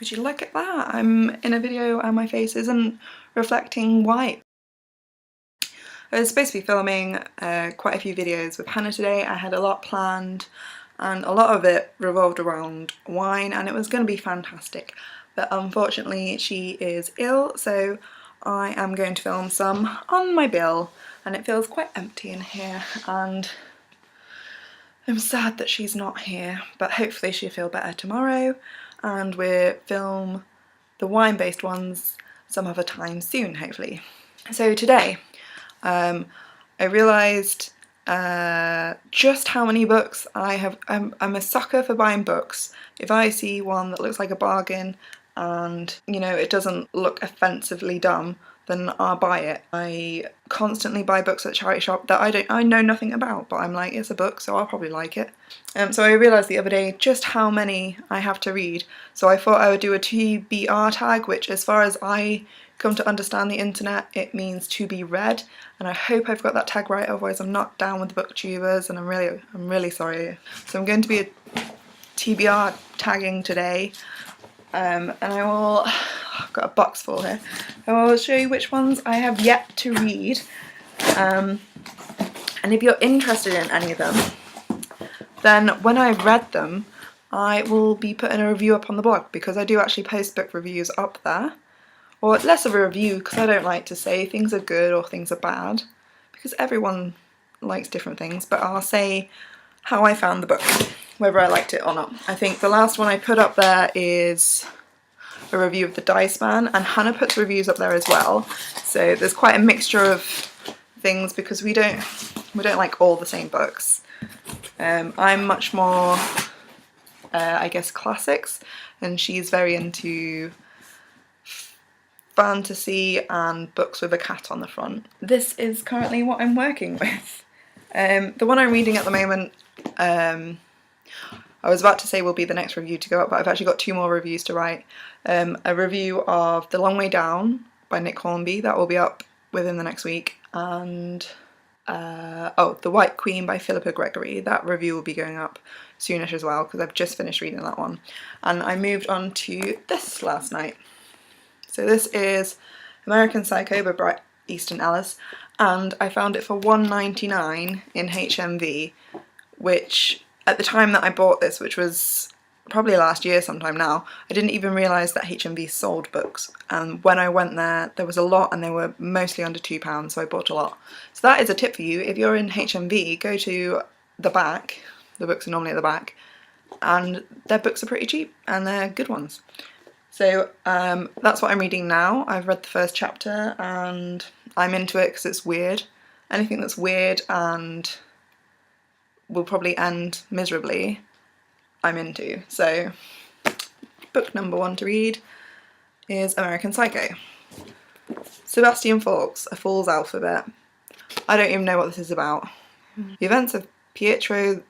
Would you look at that? I'm in a video and my face isn't reflecting white. I was supposed to be filming quite a few videos with Hannah today. I had a lot planned and a lot of it revolved around wine and it was going to be fantastic. But unfortunately she is ill, so I am going to film some on my bill and it feels quite empty in here and I'm sad that she's not here, but hopefully she'll feel better tomorrow and we'll film the wine-based ones some other time soon, hopefully. So today, I realised just how many books I have. I'm a sucker for buying books. If I see one that looks like a bargain and, you know, it doesn't look offensively dumb, then I'll buy it. I constantly buy books at charity shop that I know nothing about, but I'm like, it's a book, so I'll probably like it. So I realised the other day just how many I have to read. So I thought I would do a TBR tag, which as far as I come to understand the internet, it means to be read. And I hope I've got that tag right, otherwise I'm not down with the booktubers and I'm really sorry. So I'm going to be a TBR tagging today. And I will, I've got a box full here, I will show you which ones I have yet to read, and if you're interested in any of them, then when I've read them I will be putting a review up on the blog, because I do actually post book reviews up there, or less of a review because I don't like to say things are good or things are bad, because everyone likes different things, but I'll say how I found the book, whether I liked it or not. I think the last one I put up there is a review of The Dice Man, and Hannah puts reviews up there as well, so there's quite a mixture of things because we don't like all the same books. I'm much more I guess classics, and she's very into fantasy and books with a cat on the front. This is currently what I'm working with. The one I'm reading at the moment, I was about to say will be the next review to go up, but I've actually got 2 more reviews to write. A review of The Long Way Down by Nick Hornby, that will be up within the next week, and oh, The White Queen by Philippa Gregory, that review will be going up soonish as well because I've just finished reading that one. And I moved on to this last night. So this is American Psycho by Bret Easton Ellis, and I found it for £1.99 in HMV, which at the time that I bought this, which was probably last year sometime now, I didn't even realise that HMV sold books, and when I went there there was a lot and they were mostly under £2, so I bought a lot. So that is a tip for you: if you're in HMV, go to the back, the books are normally at the back, and their books are pretty cheap and they're good ones. So that's what I'm reading now. I've read the first chapter and I'm into it because it's weird. Anything that's weird and will probably end miserably, I'm into. So book number 1 to read is American Psycho. Sebastian Faulks, A Fool's Alphabet. I don't even know what this is about. The events of Pietro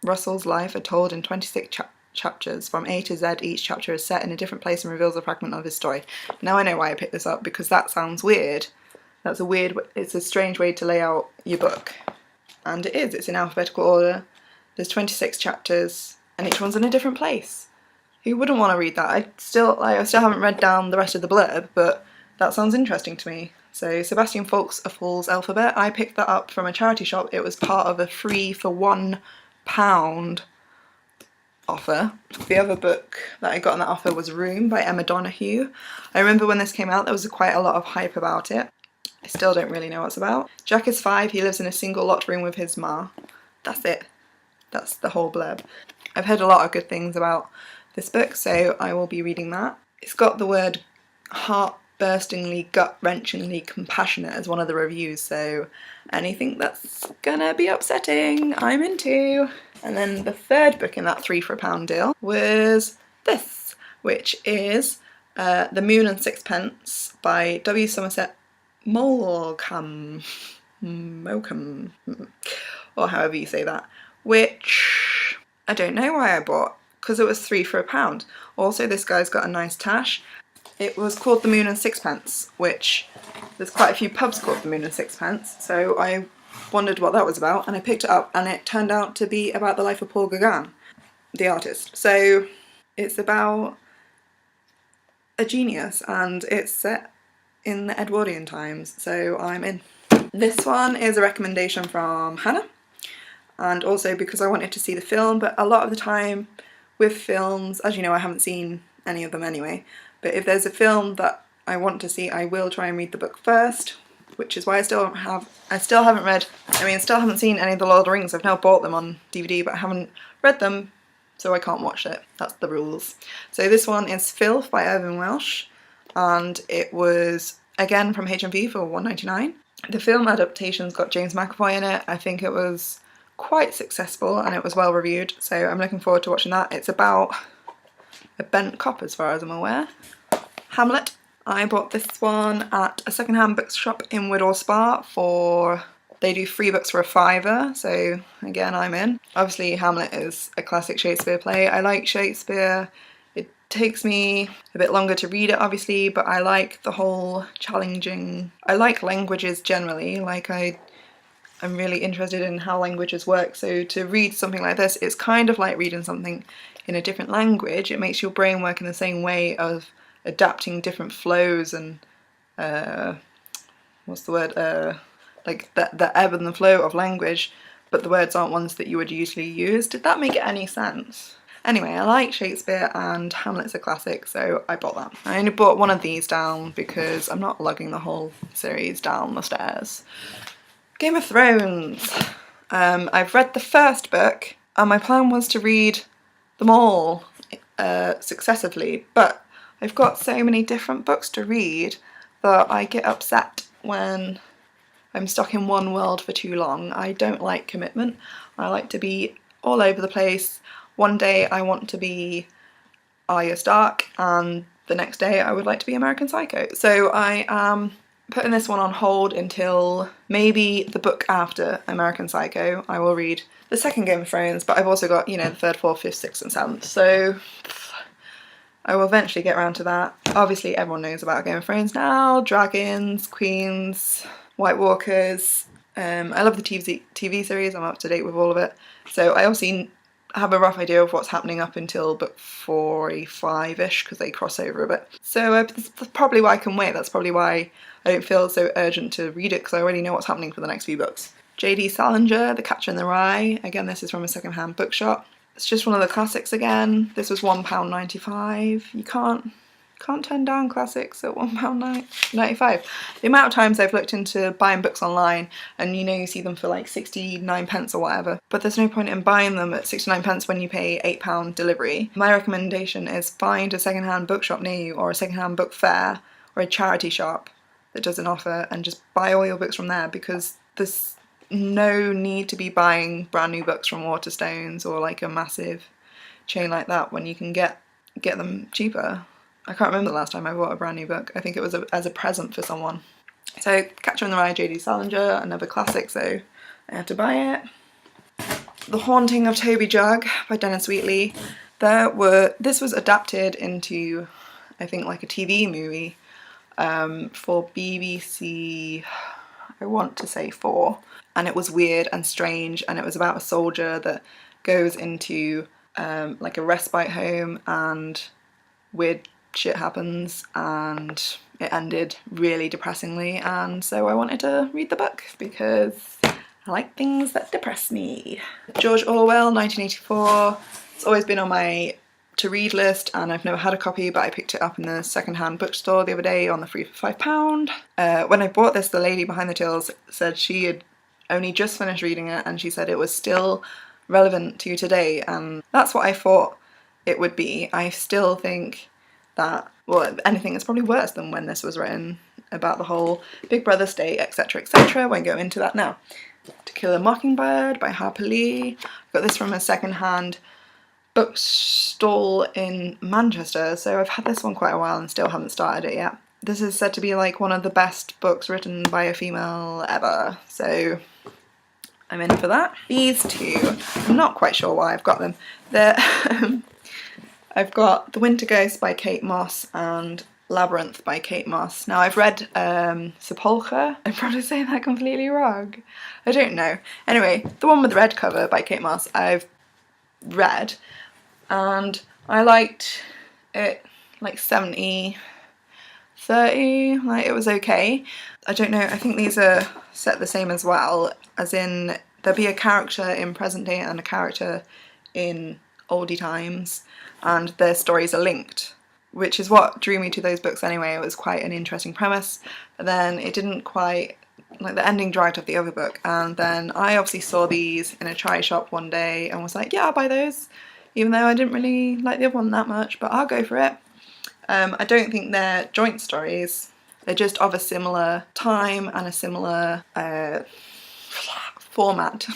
Russell's life are told in 26 chapters from A to Z. Each chapter is set in a different place and reveals a fragment of his story. Now I know why I picked this up, because that sounds weird. It's a strange way to lay out your book. And it is, it's in alphabetical order. There's 26 chapters and each one's in a different place. Who wouldn't want to read that? I still haven't read down the rest of the blurb, but that sounds interesting to me. So Sebastian Faulks, A Fool's Alphabet. I picked that up from a charity shop. It was part of a free for £1 offer. The other book that I got on that offer was Room by Emma Donoghue. I remember when this came out there was quite a lot of hype about it. I still don't really know what it's about. Jack is 5, he lives in a single locked room with his ma. That's it. That's the whole blurb. I've heard a lot of good things about this book, so I will be reading that. It's got the word heart-burstingly, gut-wrenchingly compassionate as one of the reviews, so anything that's gonna be upsetting, I'm into. And then the third book in that 3 for £1 deal was this, which is The Moon and Sixpence by W. Somerset Maugham, or however you say that, which I don't know why I bought, because it was 3 for £1. Also, this guy's got a nice tash. It was called The Moon and Sixpence, which there's quite a few pubs called The Moon and Sixpence, so I wondered what that was about, and I picked it up, and it turned out to be about the life of Paul Gauguin, the artist. So it's about a genius, and it's set in the Edwardian times, so I'm in. This one is a recommendation from Hannah, and also because I wanted to see the film, but a lot of the time with films, as you know, I haven't seen any of them anyway, but if there's a film that I want to see, I will try and read the book first, which is why I still haven't seen any of the Lord of the Rings. I've now bought them on DVD, but I haven't read them, so I can't watch it. That's the rules. So this one is Filth by Irvine Welsh, and it was, again, from HMV for £1.99. The film adaptation's got James McAvoy in it. I think it was quite successful and it was well reviewed, so I'm looking forward to watching that. It's about a bent cop as far as I'm aware. Hamlet. I bought this one at a second-hand bookshop in Woodall Spa for, they do free books for £5, so again I'm in. Obviously Hamlet is a classic Shakespeare play. I like Shakespeare. It takes me a bit longer to read it obviously, but I like the whole challenging, I like languages generally, like I'm really interested in how languages work, so to read something like this, it's kind of like reading something in a different language. It makes your brain work in the same way of adapting different flows and what's the word, like the ebb and the flow of language, but the words aren't ones that you would usually use. Did that make any sense? Anyway, I like Shakespeare and Hamlet's a classic, so I bought that. I only bought one of these down because I'm not lugging the whole series down the stairs. Game of Thrones. I've read the first book and my plan was to read them all successively, but I've got so many different books to read that I get upset when I'm stuck in one world for too long. I don't like commitment. I like to be all over the place. One day I want to be Arya Stark and the next day I would like to be American Psycho. So I am putting this one on hold until maybe the book after American Psycho. I will read the second Game of Thrones, but I've also got, you know, the third, fourth, fifth, sixth and seventh, so I will eventually get around to that. Obviously everyone knows about Game of Thrones now. Dragons, queens, White Walkers. I love the TV series, I'm up to date with all of it. So I obviously have a rough idea of what's happening up until book 45-ish, because they cross over a bit. So that's probably why I can wait. That's probably why I don't feel so urgent to read it, because I already know what's happening for the next few books. J.D. Salinger, The Catcher in the Rye. Again, this is from a second-hand bookshop. It's just one of the classics again. This was £1.95. You can't turn down classics at £1.95. The amount of times I've looked into buying books online and you know you see them for like 69 pence or whatever, but there's no point in buying them at 69 pence when you pay £8 delivery. My recommendation is find a second-hand bookshop near you, or a second-hand book fair, or a charity shop that does an offer, and just buy all your books from there, because there's no need to be buying brand new books from Waterstones or like a massive chain like that when you can get them cheaper. I can't remember the last time I bought a brand new book. I think it was as a present for someone. So Catcher in the Rye, J.D. Salinger, another classic, so I had to buy it. The Haunting of Toby Jug by Dennis Wheatley. This was adapted into, I think, like a TV movie for BBC, I want to say 4. And it was weird and strange, and it was about a soldier that goes into like a respite home and weird shit happens, and it ended really depressingly, and so I wanted to read the book because I like things that depress me. George Orwell, 1984. It's always been on my to read list and I've never had a copy, but I picked it up in the second-hand bookstore the other day on the free for £5. When I bought this, the lady behind the tills said she had only just finished reading it and she said it was still relevant to today, and that's what I thought it would be. I still think that, well, if anything, it's probably worse than when this was written, about the whole Big Brother state, etc, etc. Won't go into that now. To Kill a Mockingbird by Harper Lee. Got this from a second-hand bookstall in Manchester, so I've had this one quite a while and still haven't started it yet. This is said to be like one of the best books written by a female ever, so I'm in for that. These two, I'm not quite sure why I've got them. I've got The Winter Ghost by Kate Moss and Labyrinth by Kate Moss. Now I've read Sepulchre. I'm probably saying that completely wrong. I don't know. Anyway, the one with the red cover by Kate Moss I've read and I liked it like 70/30, like it was okay. I don't know, I think these are set the same as well, as in there'll be a character in present day and a character in oldie times, and their stories are linked, which is what drew me to those books anyway. It was quite an interesting premise, but then it didn't quite, like the ending dragged off the other book, and then I obviously saw these in a charity shop one day and was like, yeah, I'll buy those, even though I didn't really like the other one that much, but I'll go for it. I don't think they're joint stories, they're just of a similar time and a similar format.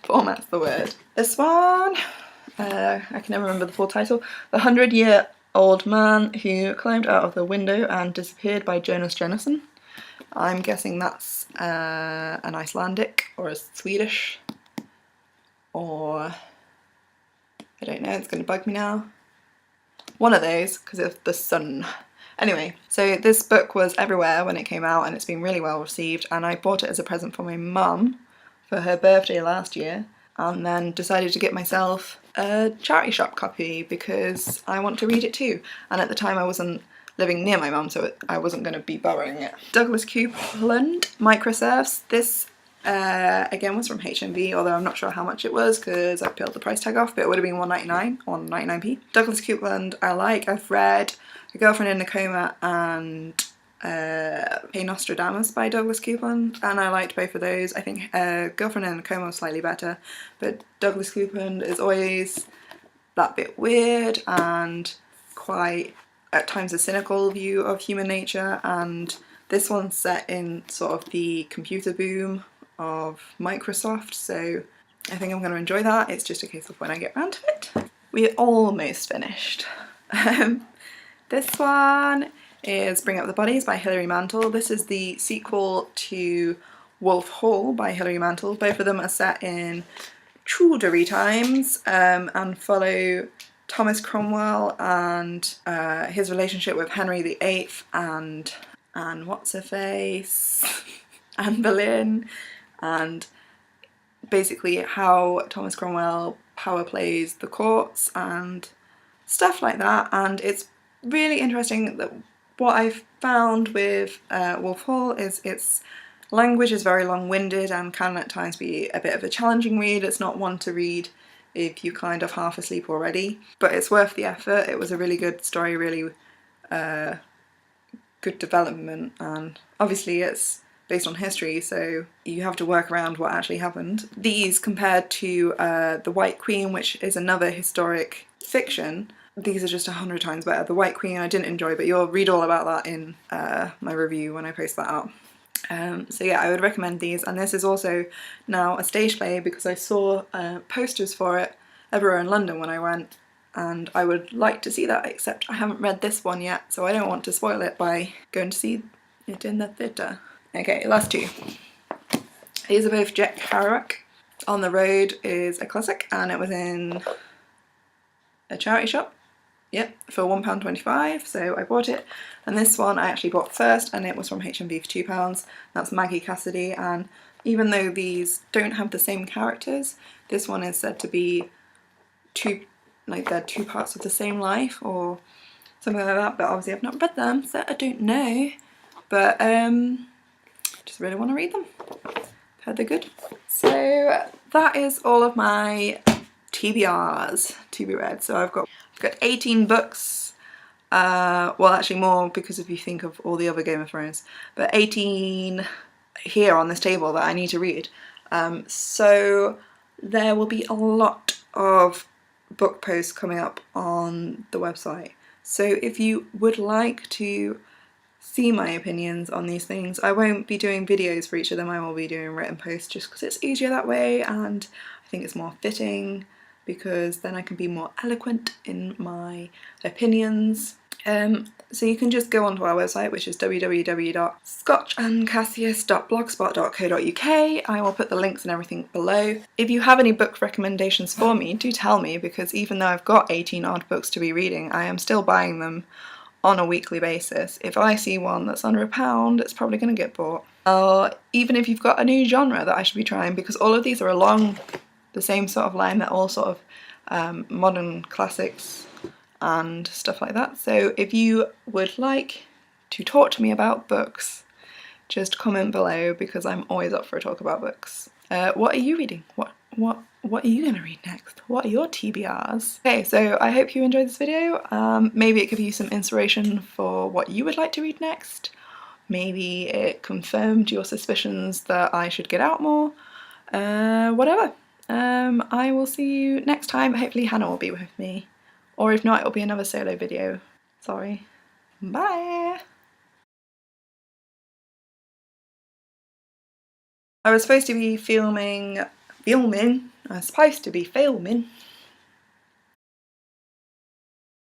Format's the word. This one, I can never remember the full title. The 100-Year-Old Man Who Climbed Out of the Window and Disappeared by Jonas Jonasson. I'm guessing that's an Icelandic or a Swedish, or I don't know, it's going to bug me now. One of those, because of the sun. Anyway, so this book was everywhere when it came out and it's been really well received, and I bought it as a present for my mum for her birthday last year, and then decided to get myself a charity shop copy because I want to read it too. And at the time I wasn't living near my mum, so I wasn't going to be borrowing it. Douglas Coupland, Microserfs. This again was from HMV, although I'm not sure how much it was because I peeled the price tag off, but it would have been $1.99 or 99p. Douglas Coupland I like. I've read A Girlfriend in a Coma and Hey Nostradamus by Douglas Coupland, and I liked both of those. I think Girlfriend in a Coma was slightly better, but Douglas Coupland is always that bit weird and quite at times a cynical view of human nature, and this one's set in sort of the computer boom of Microsoft, so I think I'm going to enjoy that. It's just a case of when I get around to it. We're almost finished. This one is Bring Up the Bodies by Hilary Mantel. This is the sequel to Wolf Hall by Hilary Mantel. Both of them are set in Tudor times and follow Thomas Cromwell and his relationship with Henry VIII and what's-her-face, Anne Boleyn, and basically how Thomas Cromwell power plays the courts and stuff like that. And it's really interesting that what I've found with Wolf Hall is its language is very long-winded and can at times be a bit of a challenging read. It's not one to read if you're kind of half asleep already, but it's worth the effort. It was a really good story, really good development, and obviously it's based on history, so you have to work around what actually happened. These compared to The White Queen, which is another historic fiction, these are just 100 times better. The White Queen I didn't enjoy, but you'll read all about that in my review when I post that out. So yeah, I would recommend these, and this is also now a stage play because I saw posters for it everywhere in London when I went, and I would like to see that, except I haven't read this one yet, so I don't want to spoil it by going to see it in the theatre. Okay, last two. These are both Jack Kerouac. On the Road is a classic, and it was in a charity shop. Yep, for £1.25, so I bought it. And this one I actually bought first, and it was from HMV for £2. That's Maggie Cassidy, and even though these don't have the same characters, this one is said to be they're two parts of the same life or something like that, but obviously I've not read them, so I don't know. But just really want to read them. Heard they're good. So that is all of my TBRs to be read. So I've got 18 books, well actually more because if you think of all the other Game of Thrones, but 18 here on this table that I need to read. So there will be a lot of book posts coming up on the website. So if you would like to see my opinions on these things, I won't be doing videos for each of them, I will be doing written posts just because it's easier that way, and I think it's more fitting because then I can be more eloquent in my opinions. So you can just go onto our website, which is www.scotchandcassius.blogspot.co.uk. I will put the links and everything below. If you have any book recommendations for me, do tell me, because even though I've got 18 odd books to be reading, I am still buying them on a weekly basis. If I see one that's under £1, it's probably going to get bought. Or even if you've got a new genre that I should be trying, because all of these are along the same sort of line, they're all sort of modern classics and stuff like that. So if you would like to talk to me about books, just comment below because I'm always up for a talk about books. What are you reading? What are you gonna read next? What are your TBRs? Okay, so I hope you enjoyed this video. Maybe it gave you some inspiration for what you would like to read next. Maybe it confirmed your suspicions that I should get out more. Whatever. I will see you next time. Hopefully Hannah will be with me. Or if not, it'll be another solo video. Sorry. Bye! I was supposed to be filming. I was supposed to be filming